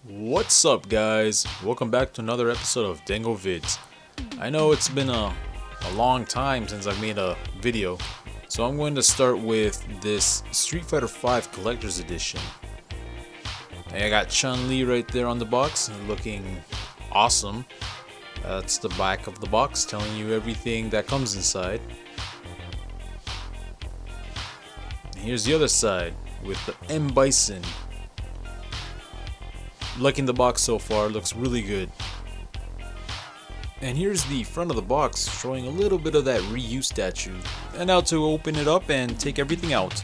What's up, guys? Welcome back to another episode of Dango Vids. I know it's been a long time since I've made a video, so I'm going to start with this Street Fighter V Collector's Edition. And I got Chun-Li right there on the box, looking awesome. That's the back of the box, telling you everything that comes inside. And here's the other side, with the M. Bison. Liking the box so far, looks really good. And here's the front of the box, showing a little bit of that Ryu statue. And now to open it up and take everything out.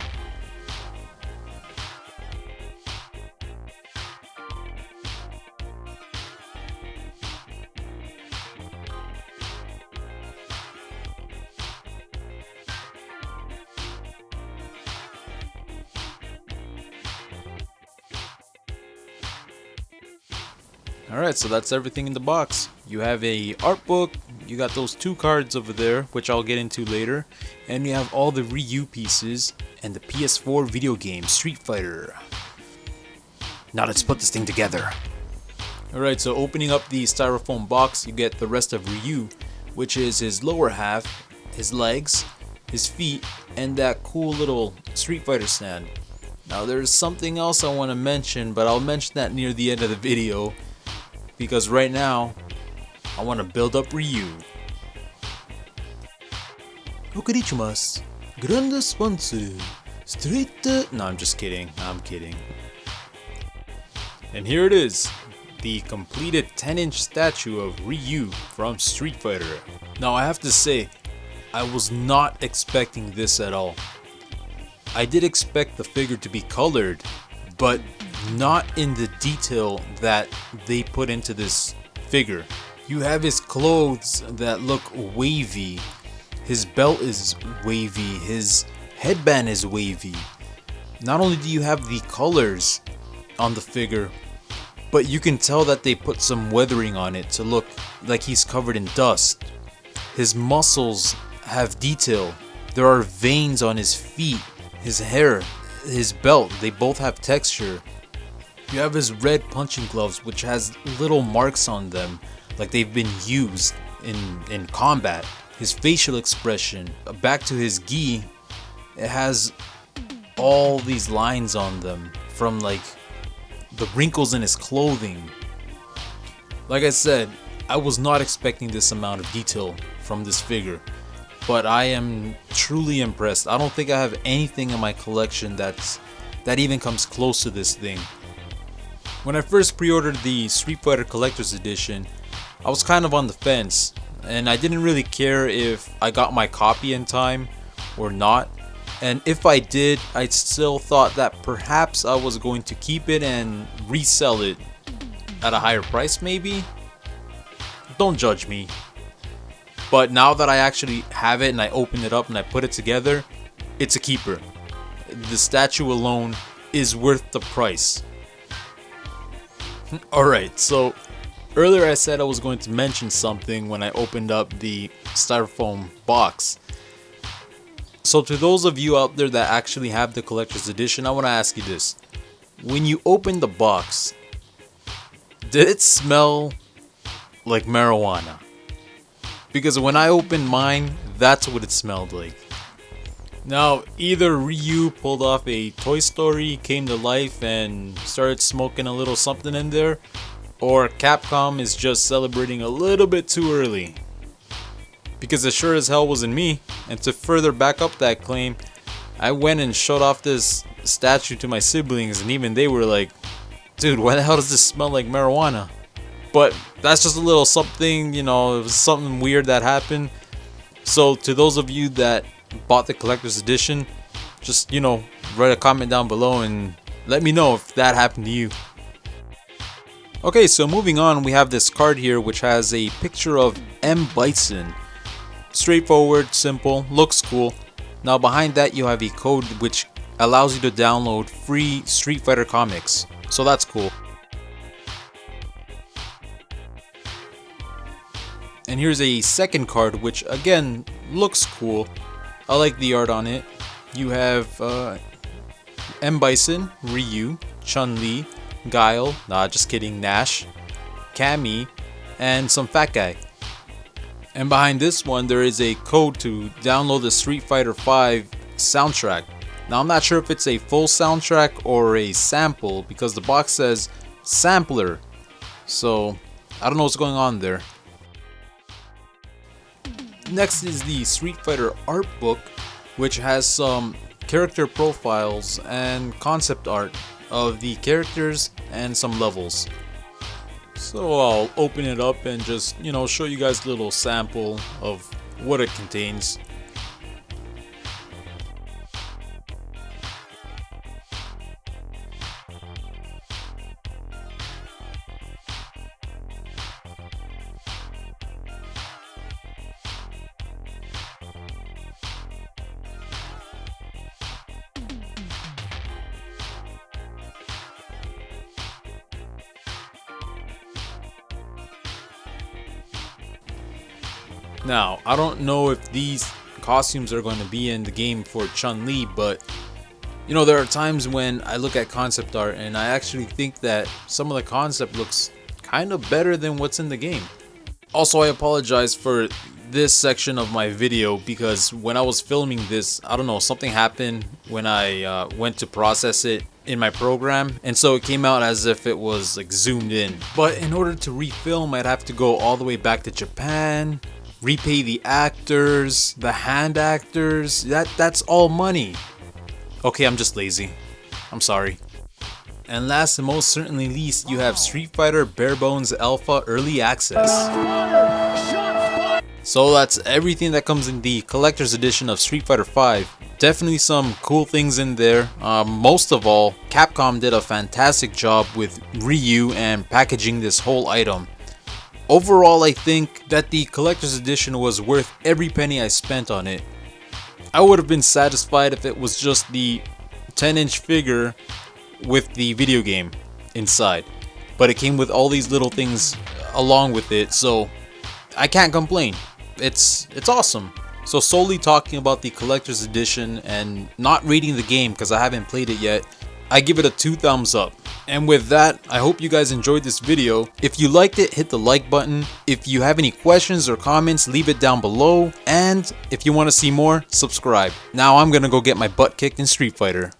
Alright, so that's everything in the box. You have a art book, you got those two cards over there, which I'll get into later, and you have all the Ryu pieces and the PS4 video game Street Fighter. Now let's put this thing together. Alright, so opening up the styrofoam box, you get the rest of Ryu, which is his lower half, his legs, his feet, and that cool little Street Fighter stand. Now there's something else I want to mention, but I'll mention that near the end of the video. Because right now, I want to build up Ryu. Okarichimasu. Grande sponsor. Street. No, I'm just kidding. I'm kidding. And here it is. The completed 10-inch statue of Ryu from Street Fighter. Now I have to say, I was not expecting this at all. I did expect the figure to be colored, but not in the detail that they put into this figure. You have his clothes that look wavy, his belt is wavy, his headband is wavy. Not only do you have the colors on the figure, but you can tell that they put some weathering on it to look like he's covered in dust. His muscles have detail. There are veins on his feet, his hair, his belt, they both have texture. You have his red punching gloves, which has little marks on them, like they've been used in combat. His facial expression, back to his gi, it has all these lines on them from like the wrinkles in his clothing. Like I said, I was not expecting this amount of detail from this figure, but I am truly impressed. I don't think I have anything in my collection that even comes close to this thing. When I first pre-ordered the Street Fighter Collector's Edition, I was kind of on the fence, and I didn't really care if I got my copy in time or not. And if I did, I still thought that perhaps I was going to keep it and resell it at a higher price maybe? Don't judge me. But now that I actually have it and I open it up and I put it together, it's a keeper. The statue alone is worth the price. Alright, so earlier I said I was going to mention something when I opened up the styrofoam box. So to those of you out there that actually have the collector's edition, I want to ask you this. When you opened the box, did it smell like marijuana? Because when I opened mine, that's what it smelled like. Now, either Ryu pulled off a Toy Story, came to life and started smoking a little something in there, or Capcom is just celebrating a little bit too early. Because it sure as hell wasn't me, and to further back up that claim, I went and showed off this statue to my siblings, and even they were like, dude, why the hell does this smell like marijuana? But that's just a little something, you know, it was something weird that happened. So to those of you that bought the collector's edition, just, you know, write a comment down below and let me know if that happened to you. Okay, so moving on, we have this card here which has a picture of M. Bison. Straightforward, simple, looks cool. Now behind that you have a code which allows you to download free Street Fighter comics, so that's cool. And here's a second card which again looks cool. I like the art on it. You have M. Bison, Ryu, Chun-Li, Guile, nah just kidding, Nash, Cammy, and some fat guy. And behind this one there is a code to download the Street Fighter V soundtrack. Now I'm not sure if it's a full soundtrack or a sample because the box says sampler, so I don't know what's going on there. Next is the Street Fighter art book, which has some character profiles and concept art of the characters and some levels. So I'll open it up and just, show you guys a little sample of what it contains. Now, I don't know if these costumes are going to be in the game for Chun-Li, but there are times when I look at concept art and I actually think that some of the concept looks kind of better than what's in the game. Also, I apologize for this section of my video because when I was filming this, I don't know, something happened when I went to process it in my program, and so it came out as if it was like zoomed in. But in order to refilm, I'd have to go all the way back to Japan, repay the actors, the hand actors. That's all money. Okay, I'm just lazy. I'm sorry. And last and most certainly least, you have Street Fighter Bare Bones Alpha Early Access. So that's everything that comes in the collector's edition of Street Fighter V. Definitely some cool things in there. Most of all, Capcom did a fantastic job with Ryu and packaging this whole item. Overall, I think that the collector's edition was worth every penny I spent on it. I would have been satisfied if it was just the 10-inch figure with the video game inside, but it came with all these little things along with it, so I can't complain. It's awesome. So solely talking about the collector's edition and not rating the game because I haven't played it yet, I give it a 2 thumbs up. And with that, I hope you guys enjoyed this video. If you liked it, hit the like button. If you have any questions or comments, leave it down below. And if you want to see more, subscribe. Now I'm gonna go get my butt kicked in Street Fighter.